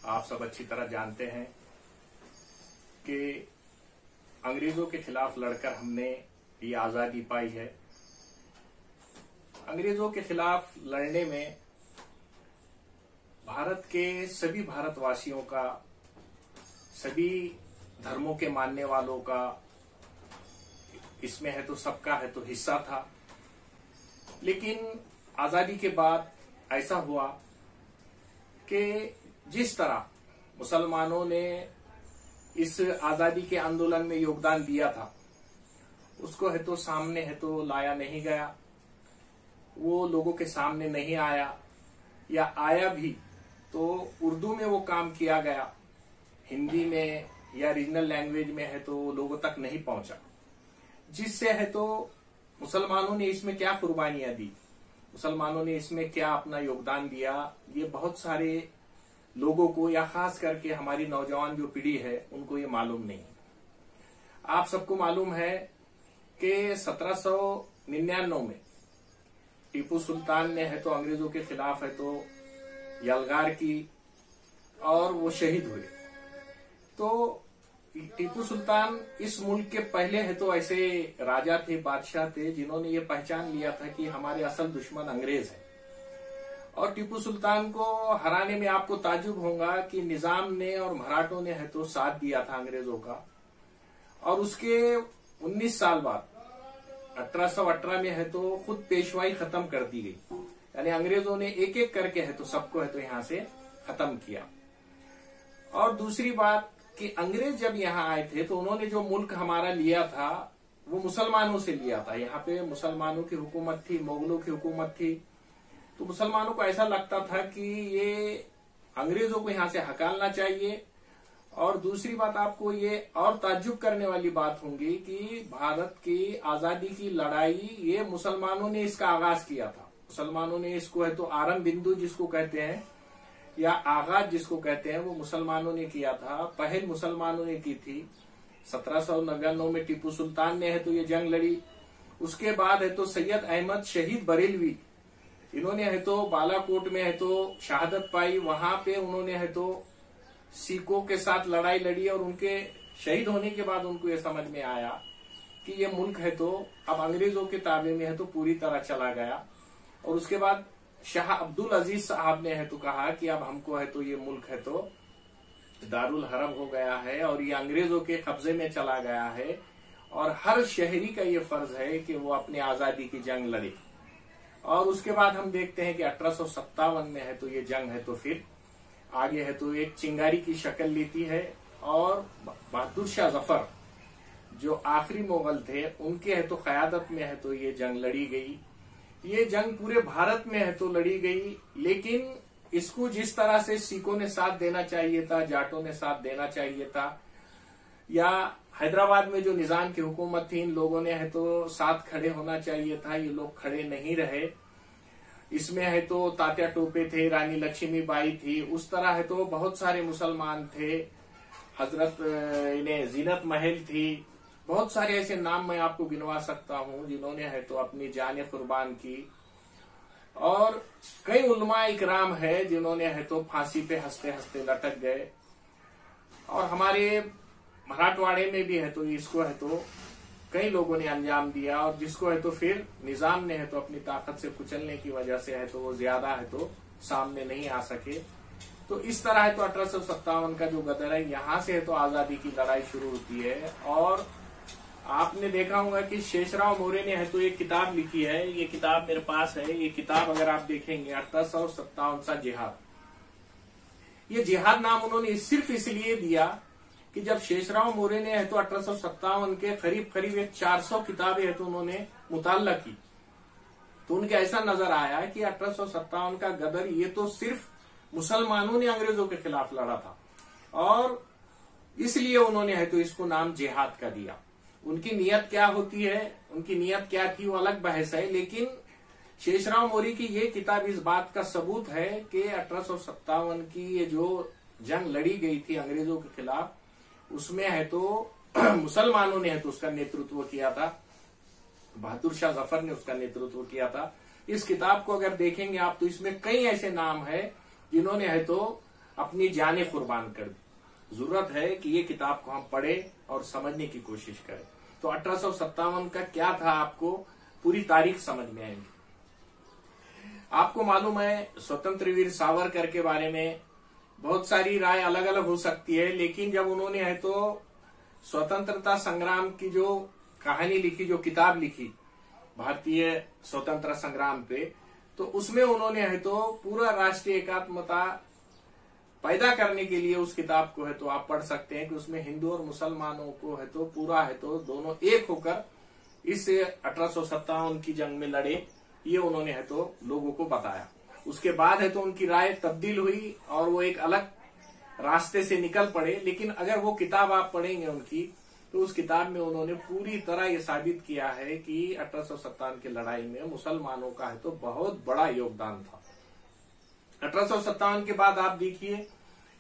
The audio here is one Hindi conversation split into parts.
आप सब अच्छी तरह जानते हैं कि अंग्रेजों के खिलाफ लड़कर हमने ये आजादी पाई है। अंग्रेजों के खिलाफ लड़ने में भारत के सभी भारतवासियों का, सभी धर्मों के मानने वालों का, इसमें है तो सबका है तो हिस्सा था। लेकिन आजादी के बाद ऐसा हुआ कि जिस तरह मुसलमानों ने इस आजादी के आंदोलन में योगदान दिया था, उसको है तो सामने है तो लाया नहीं गया, वो लोगों के सामने नहीं आया, या आया भी तो उर्दू में वो काम किया गया, हिंदी में या रीजनल लैंग्वेज में है तो लोगों तक नहीं पहुंचा। जिससे है तो मुसलमानों ने इसमें क्या कुर्बानियां दी, मुसलमानों ने इसमें क्या अपना योगदान दिया, ये बहुत सारे लोगों को या खास करके हमारी नौजवान जो पीढ़ी है उनको ये मालूम नहीं। आप सबको मालूम है कि 1799 में टीपू सुल्तान ने है तो अंग्रेजों के खिलाफ है तो यलगार की और वो शहीद हुए। तो टीपू सुल्तान इस मुल्क के पहले है तो ऐसे राजा थे, बादशाह थे, जिन्होंने ये पहचान लिया था कि हमारे असल दुश्मन अंग्रेज हैं। और टीपू सुल्तान को हराने में आपको ताजुब होगा कि निजाम ने और मराठों ने है तो साथ दिया था अंग्रेजों का। और उसके 19 साल बाद 1818 में है तो खुद पेशवाई खत्म कर दी गई, यानी अंग्रेजों ने एक एक करके है तो सबको है तो यहां से खत्म किया। और दूसरी बात कि अंग्रेज जब यहाँ आए थे तो उन्होंने जो मुल्क हमारा लिया था वो मुसलमानों से लिया था। यहाँ पे मुसलमानों की हुकूमत थी, मुगलों की हुकूमत थी। तो मुसलमानों को ऐसा लगता था कि ये अंग्रेजों को यहाँ से हकालना चाहिए। और दूसरी बात आपको ये और ताज्जुब करने वाली बात होंगी कि भारत की आजादी की लड़ाई ये मुसलमानों ने इसका आगाज किया था। मुसलमानों ने इसको है तो आरंभ बिंदु जिसको कहते हैं या आगाज जिसको कहते हैं वो मुसलमानों ने किया था। पहल मुसलमानों ने की थी। 1799 में टीपू सुल्तान ने है तो ये जंग लड़ी। उसके बाद है तो सैयद अहमद शहीद बरेलवी, इन्होंने है तो बालाकोट में है तो शहादत पाई। वहां पे उन्होंने है तो सिखों के साथ लड़ाई लड़ी और उनके शहीद होने के बाद उनको ये समझ में आया कि ये मुल्क है तो अब अंग्रेजों के ताबे में है तो पूरी तरह चला गया। और उसके बाद शाह अब्दुल अजीज साहब ने है तो कहा कि अब हमको है तो ये मुल्क है तो दारुल हरब हो गया है और ये अंग्रेजों के कब्जे में चला गया है और हर शहरी का ये फर्ज है कि वो अपनी आजादी की जंग लड़े। और उसके बाद हम देखते हैं कि 1857 में है तो ये जंग है तो फिर आगे है तो एक चिंगारी की शक्ल लेती है। और बहादुर शाह जफर जो आखिरी मुगल थे उनके है तो क़यादत में है तो ये जंग लड़ी गई। ये जंग पूरे भारत में है तो लड़ी गई, लेकिन इसको जिस तरह से सिखों ने साथ देना चाहिए था, जाटों ने साथ देना चाहिए था, या हैदराबाद में जो निजाम की हुकूमत थी इन लोगों ने है तो साथ खड़े होना चाहिए था, ये लोग खड़े नहीं रहे। इसमें है तो तात्या टोपे थे, रानी लक्ष्मीबाई थी, उस तरह है तो बहुत सारे मुसलमान थे, हजरत जीनत महल थी, बहुत सारे ऐसे नाम मैं आपको गिनवा सकता हूं जिन्होंने है तो अपनी जान कुर्बान की। और कई उलमा इकराम है जिन्होंने है तो फांसी पे हंसते हंसते लटक गए। और हमारे मराठवाड़े में भी है तो इसको है तो कई लोगों ने अंजाम दिया और जिसको है तो फिर निजाम ने है तो अपनी ताकत से कुचलने की वजह से है तो वो ज्यादा है तो सामने नहीं आ सके। तो इस तरह है तो 1857 का जो गदर है यहाँ से है तो आजादी की लड़ाई शुरू होती है। और आपने देखा होगा कि शेषराव मोरे ने है तो एक किताब लिखी है, ये किताब मेरे पास है। ये किताब अगर आप देखेंगे 1857 सा जिहाद, ये जिहाद नाम उन्होंने सिर्फ इसलिए दिया कि जब शेषराव मोरे ने है तो 1857 के करीब करीब 400 किताबें है तो उन्होंने मुताल्ला की, तो उनके ऐसा नजर आया कि 1857 का गदर ये तो सिर्फ मुसलमानों ने अंग्रेजों के खिलाफ लड़ा था और इसलिए उन्होंने है तो इसको नाम जिहाद का दिया। उनकी नियत क्या होती है, उनकी नियत क्या थी वो अलग बहस है, लेकिन शेषराव मोरे की ये किताब इस बात का सबूत है कि 1857 की ये जो जंग लड़ी गई थी अंग्रेजों के खिलाफ, उसमें है तो मुसलमानों ने है तो उसका नेतृत्व किया था, बहादुर शाह जफर ने उसका नेतृत्व किया था। इस किताब को अगर देखेंगे आप तो इसमें कई ऐसे नाम है जिन्होंने है तो अपनी जानें कुर्बान कर दी। जरूरत है कि ये किताब को हम पढ़े और समझने की कोशिश करें। तो 1857 का क्या था, आपको पूरी तारीख समझ में आएगी। आपको मालूम है स्वतंत्र वीर सावरकर के बारे में बहुत सारी राय अलग अलग हो सकती है, लेकिन जब उन्होंने है तो स्वतंत्रता संग्राम की जो कहानी लिखी, जो किताब लिखी भारतीय स्वतंत्रता संग्राम पे, तो उसमें उन्होंने है तो पूरा राष्ट्रीय एकात्मता पैदा करने के लिए उस किताब को है तो आप पढ़ सकते हैं कि उसमें हिंदू और मुसलमानों को है तो पूरा है तो दोनों एक होकर इस 1857 की जंग में लड़े, ये उन्होंने है तो लोगों को बताया। उसके बाद है तो उनकी राय तब्दील हुई और वो एक अलग रास्ते से निकल पड़े। लेकिन अगर वो किताब आप पढ़ेंगे उनकी, तो उस किताब में उन्होंने पूरी तरह ये साबित किया है कि 1857 की लड़ाई में मुसलमानों का है तो बहुत बड़ा योगदान था। 1857 के बाद आप देखिए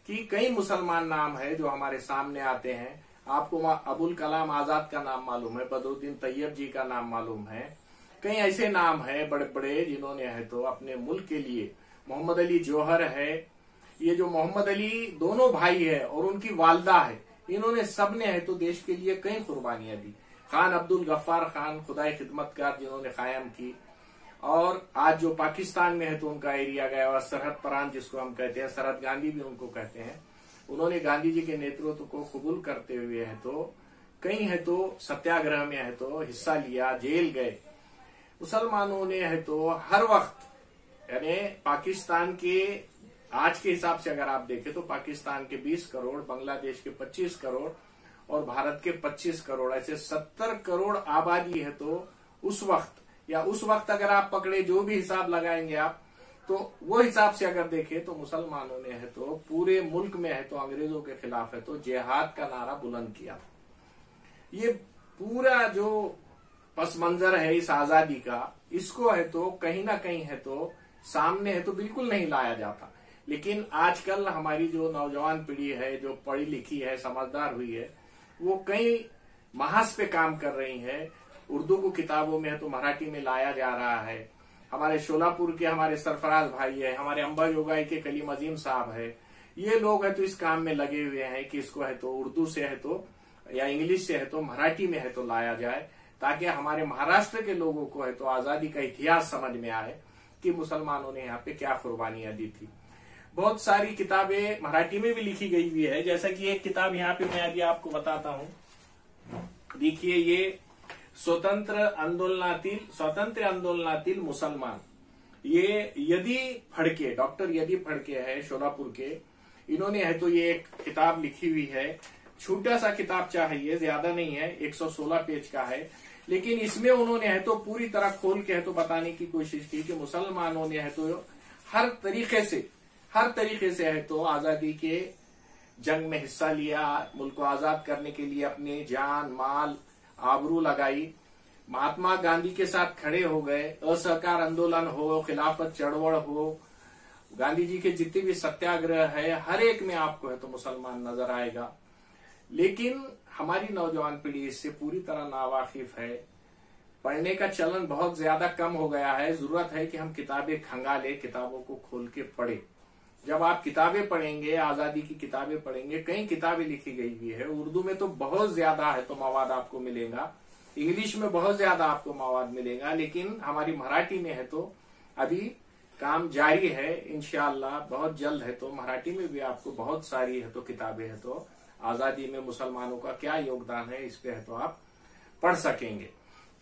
कि कई मुसलमान नाम है जो हमारे सामने आते हैं। आपको अबुल कलाम आजाद का नाम मालूम है, बदरुद्दीन तैयब जी का नाम मालूम है, कई ऐसे नाम है बड़े बड़े जिन्होंने है तो अपने मुल्क के लिए, मोहम्मद अली जौहर है, ये जो मोहम्मद अली दोनों भाई है और उनकी वालदा है, इन्होंने सबने है तो देश के लिए कई कुर्बानियां दी। खान अब्दुल गफ्फार खान खुदाई खिदमतगार जिन्होंने कायम की, और आज जो पाकिस्तान में है तो उनका एरिया गया और सरहद परान जिसको हम कहते हैं, सरहद गांधी भी उनको कहते हैं, उन्होंने गांधी जी के नेतृत्व को कबूल करते हुए है तो कई है तो सत्याग्रह में है तो हिस्सा लिया, जेल गए। मुसलमानों ने है तो हर वक्त यानी पाकिस्तान के आज के हिसाब से अगर आप देखें तो पाकिस्तान के 20 करोड़, बांग्लादेश के 25 करोड़ और भारत के 25 करोड़, ऐसे 70 करोड़ आबादी है तो उस वक्त, या उस वक्त अगर आप पकड़े जो भी हिसाब लगाएंगे आप, तो वो हिसाब से अगर देखें तो मुसलमानों ने है तो पूरे मुल्क में है तो अंग्रेजों के खिलाफ है तो जिहाद का नारा बुलंद किया। ये पूरा जो पस मंजर है इस आजादी का, इसको है तो कहीं ना कहीं है तो सामने है तो बिल्कुल नहीं लाया जाता। लेकिन आजकल हमारी जो नौजवान पीढ़ी है, जो पढ़ी लिखी है, समझदार हुई है, वो कई महाज पे काम कर रही है। उर्दू को किताबों में है तो मराठी में लाया जा रहा है। हमारे शोलापुर के हमारे सरफराज भाई है, हमारे अंबा जोगाई के कलीम अजीम साहब है, ये लोग है तो इस काम में लगे हुए हैं कि इसको है तो उर्दू से है तो या इंग्लिश से है तो मराठी में है तो लाया जाए, ताकि हमारे महाराष्ट्र के लोगों को है तो आजादी का इतिहास समझ में आए कि मुसलमानों ने यहाँ पे क्या कुर्बानियां दी थी। बहुत सारी किताबें मराठी में भी लिखी गई हुई है, जैसा कि एक किताब यहाँ पे मैं अभी आपको बताता हूँ। देखिए, ये स्वातंत्र्य आंदोलनातील मुसलमान, ये यदि फड़के, डॉक्टर यदि फड़के है शोलापुर के, इन्होंने है तो ये एक किताब लिखी हुई है। छोटा सा किताबचा है, ये ज्यादा नहीं है, 116 पेज का है, लेकिन इसमें उन्होंने है तो पूरी तरह खोल के है तो बताने की कोशिश की कि मुसलमानों ने है तो हर तरीके से है तो आजादी के जंग में हिस्सा लिया, मुल्क को आजाद करने के लिए अपनी जान माल आबरू लगाई, महात्मा गांधी के साथ खड़े हो गए, असहकार आंदोलन हो, खिलाफत चढ़वड़ हो, गांधी जी के जितने भी सत्याग्रह है, हर एक में आपको है तो मुसलमान नजर आएगा। लेकिन हमारी नौजवान पीढ़ी इससे पूरी तरह नावाकिफ है। पढ़ने का चलन बहुत ज्यादा कम हो गया है। जरूरत है कि हम किताबें खंगाले, किताबों को खोल के पढ़े। जब आप किताबें पढ़ेंगे, आजादी की किताबें पढ़ेंगे, कई किताबें लिखी गई हुई है। उर्दू में तो बहुत ज्यादा है तो मवाद आपको मिलेगा, इंग्लिश में बहुत ज्यादा आपको मवाद मिलेगा, लेकिन हमारी मराठी में है तो अभी काम जारी है। इंशाअल्लाह बहुत जल्द है तो मराठी में भी आपको बहुत सारी है तो किताबें है तो आजादी में मुसलमानों का क्या योगदान है, इस पे है तो आप पढ़ सकेंगे।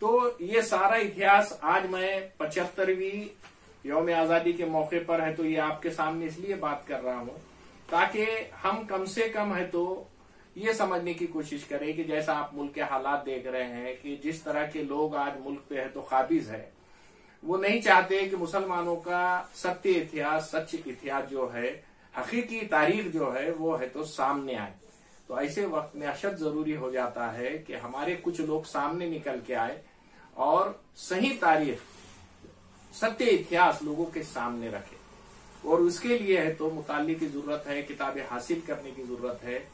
तो ये सारा इतिहास आज मैं 75वीं यौम आजादी के मौके पर है तो ये आपके सामने इसलिए बात कर रहा हूं ताकि हम कम से कम है तो ये समझने की कोशिश करें कि जैसा आप मुल्क के हालात देख रहे हैं कि जिस तरह के लोग आज मुल्क पे है तो काबिज है, वो नहीं चाहते कि मुसलमानों का सत्य इतिहास, सच इतिहास जो है, हकीकी तारीख जो है वो है तो सामने आए। तो ऐसे वक्त में अशद जरूरी हो जाता है कि हमारे कुछ लोग सामने निकल के आए और सही तारीख, सत्य इतिहास लोगों के सामने रखे। और उसके लिए है तो मुताल्ली की जरूरत है, किताबें हासिल करने की जरूरत है,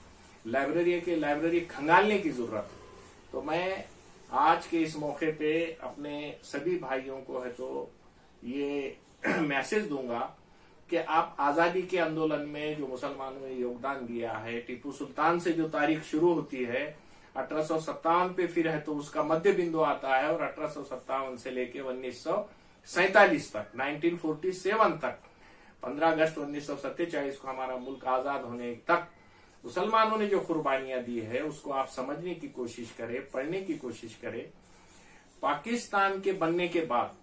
लाइब्रेरी खंगालने की जरूरत है। तो मैं आज के इस मौके पे अपने सभी भाइयों को है तो ये मैसेज दूंगा कि आप आजादी के आंदोलन में जो मुसलमानों ने योगदान दिया है, टीपू सुल्तान से जो तारीख शुरू होती है 1857 पे, फिर है तो उसका मध्य बिंदु आता है और 1857 से लेके 1947 तक 1947 तक 15 अगस्त 1947 को हमारा मुल्क आजाद होने तक मुसलमानों ने जो कुर्बानियां दी है उसको आप समझने की कोशिश करें, पढ़ने की कोशिश करें। पाकिस्तान के बनने के बाद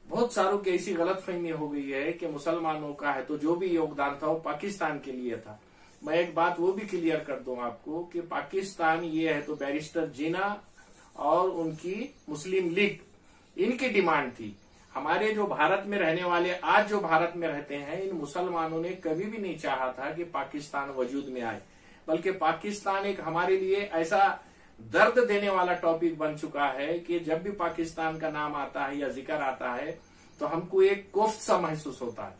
बहुत सारों की ऐसी गलतफहमी हो गई है कि मुसलमानों का है तो जो भी योगदान था वो पाकिस्तान के लिए था। मैं एक बात वो भी क्लियर कर दूं आपको कि पाकिस्तान ये है तो बैरिस्टर जिन्ना और उनकी मुस्लिम लीग इनकी डिमांड थी। हमारे जो भारत में रहने वाले आज जो भारत में रहते हैं, इन मुसलमानों ने कभी भी नहीं चाहा था कि पाकिस्तान वजूद में आए, बल्कि पाकिस्तान एक हमारे लिए ऐसा दर्द देने वाला टॉपिक बन चुका है कि जब भी पाकिस्तान का नाम आता है या जिक्र आता है तो हमको एक कोफ्त सा महसूस होता है।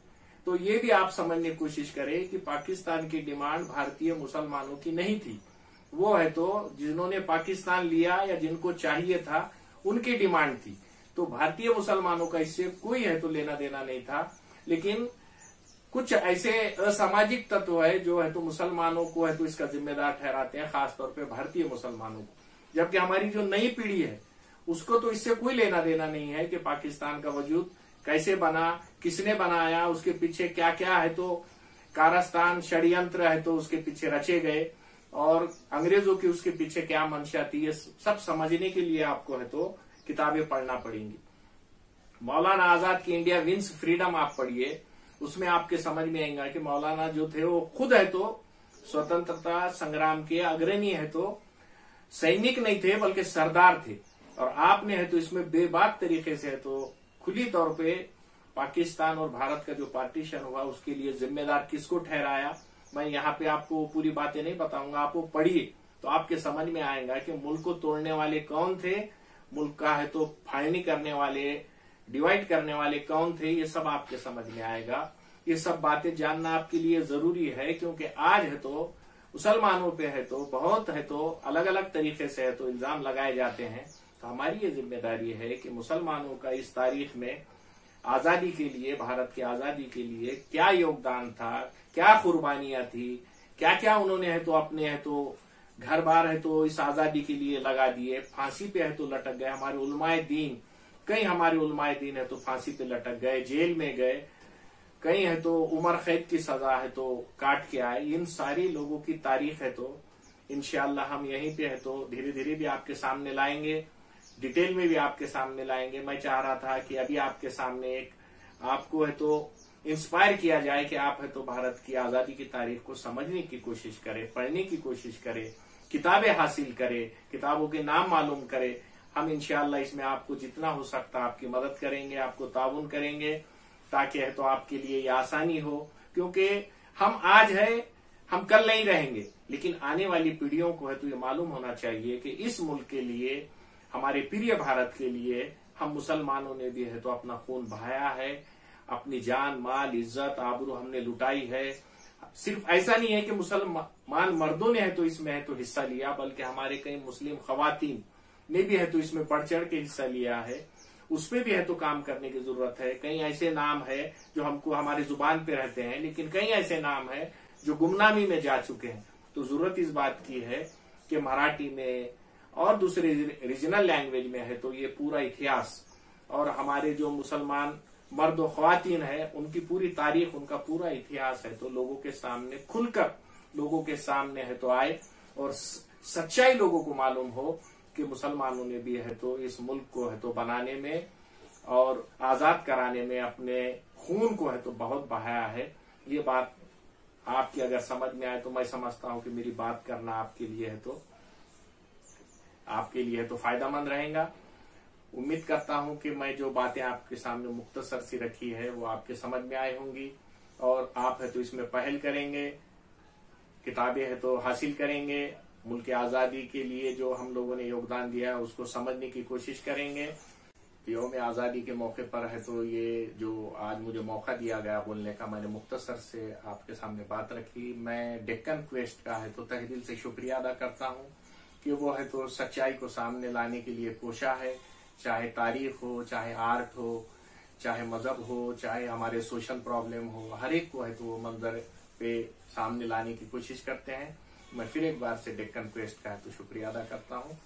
तो ये भी आप समझने की कोशिश करें कि पाकिस्तान की डिमांड भारतीय मुसलमानों की नहीं थी, वो है तो जिन्होंने पाकिस्तान लिया या जिनको चाहिए था उनकी डिमांड थी। तो भारतीय मुसलमानों का इससे कोई है तो लेना देना नहीं था। लेकिन कुछ ऐसे असामाजिक तत्व है जो है तो मुसलमानों को है तो इसका जिम्मेदार ठहराते हैं, खासतौर पे भारतीय मुसलमानों को, जबकि हमारी जो नई पीढ़ी है उसको तो इससे कोई लेना देना नहीं है कि पाकिस्तान का वजूद कैसे बना, किसने बनाया, उसके पीछे क्या क्या है तो कारस्तान षड्यंत्र है तो उसके पीछे रचे गए और अंग्रेजों की उसके पीछे क्या मंशा थी, ये सब समझने के लिए आपको है तो किताबें पढ़ना पड़ेंगी। मौलाना आजाद की इंडिया विंस फ्रीडम आप पढ़िए, उसमें आपके समझ में आएगा कि मौलाना जो थे वो खुद है तो स्वतंत्रता संग्राम के अग्रणी है तो सैनिक नहीं थे बल्कि सरदार थे। और आपने है तो इसमें बेबाक तरीके से है तो खुली तौर पे पाकिस्तान और भारत का जो पार्टीशन हुआ उसके लिए जिम्मेदार किसको ठहराया। मैं यहाँ पे आपको पूरी बातें नहीं बताऊंगा, आप वो पढ़िए तो आपके समझ में आएगा कि मुल्क को तोड़ने वाले कौन थे, मुल्क का है तो फायनी करने वाले, डिवाइड करने वाले कौन थे, ये सब आपके समझ में आएगा। ये सब बातें जानना आपके लिए जरूरी है क्योंकि आज है तो मुसलमानों पे है तो बहुत है तो अलग अलग तरीके से है तो इल्जाम लगाए जाते हैं। तो हमारी ये जिम्मेदारी है कि मुसलमानों का इस तारीख में आजादी के लिए, भारत की आजादी के लिए क्या योगदान था, क्या कुर्बानियां थी, क्या क्या उन्होंने है तो अपने है तो घर बार है तो इस आजादी के लिए लगा दिए, फांसी पे है तो लटक गए। हमारे उलमाए दीन, कई हमारे उलमाए दीन है तो फांसी पे लटक गए, जेल में गए, कई है तो उम्र कैद की सजा है तो काट के आए। इन सारी लोगों की तारीख है तो इंशाअल्लाह हम यहीं पे है तो धीरे धीरे भी आपके सामने लाएंगे, डिटेल में भी आपके सामने लाएंगे। मैं चाह रहा था कि अभी आपके सामने एक आपको है तो इंस्पायर किया जाए कि आप है तो भारत की आजादी की तारीख को समझने की कोशिश करें, पढ़ने की कोशिश करें, किताबें हासिल करें, किताबों के नाम मालूम करें। हम इंशाअल्लाह इसमें आपको जितना हो सकता आपकी मदद करेंगे, आपको ताउन करेंगे ताकि है तो आपके लिए ये आसानी हो। क्योंकि हम आज है, हम कल नहीं रहेंगे, लेकिन आने वाली पीढ़ियों को है तो ये मालूम होना चाहिए कि इस मुल्क के लिए, हमारे प्रिय भारत के लिए हम मुसलमानों ने भी है तो अपना खून बहाया है, अपनी जान माल इज्जत आबरू हमने लुटाई है। सिर्फ ऐसा नहीं है कि मुसलमान मर्दों ने है तो इसमें है तो हिस्सा लिया, बल्कि हमारे कई मुस्लिम खवातीन ने भी है तो इसमें बढ़ चढ़ के हिस्सा लिया है। उसमें भी है तो काम करने की जरूरत है। कई ऐसे नाम है जो हमको हमारी जुबान पे रहते हैं, लेकिन कई ऐसे नाम है जो गुमनामी में जा चुके हैं। तो जरूरत इस बात की है कि मराठी में और दूसरे रीजनल लैंग्वेज में है तो ये पूरा इतिहास और हमारे जो मुसलमान मर्द और ख्वातीन है उनकी पूरी तारीख, उनका पूरा इतिहास है तो लोगों के सामने खुलकर लोगों के सामने है तो आए और सच्चाई लोगों को मालूम हो कि मुसलमानों ने भी है तो इस मुल्क को है तो बनाने में और आजाद कराने में अपने खून को है तो बहुत बहाया है। ये बात आपकी अगर समझ में आए तो मैं समझता हूं कि मेरी बात करना आपके लिए है तो फायदामंद रहेगा। उम्मीद करता हूं कि मैं जो बातें आपके सामने मुख्तसर सी रखी है वो आपके समझ में आई होंगी और आप है तो इसमें पहल करेंगे, किताबें है तो हासिल करेंगे, मुल्क की आजादी के लिए जो हम लोगों ने योगदान दिया है उसको समझने की कोशिश करेंगे। यौम आजादी के मौके पर है तो ये जो आज मुझे मौका दिया गया बोलने का, मैंने मुख्तसर से आपके सामने बात रखी। मैं डेक्कन क्वेस्ट का है तो तहे दिल से शुक्रिया अदा करता हूँ कि वो है तो सच्चाई को सामने लाने के लिए कोशा है, चाहे तारीख हो, चाहे आर्ट हो, चाहे मजहब हो, चाहे हमारे सोशल प्रॉब्लम हो, हर एक को है तो वो मंजर पे सामने लाने की कोशिश करते हैं। मैं फिर एक बार से डेक्कन क्वेस्ट का है तो शुक्रिया अदा करता हूँ।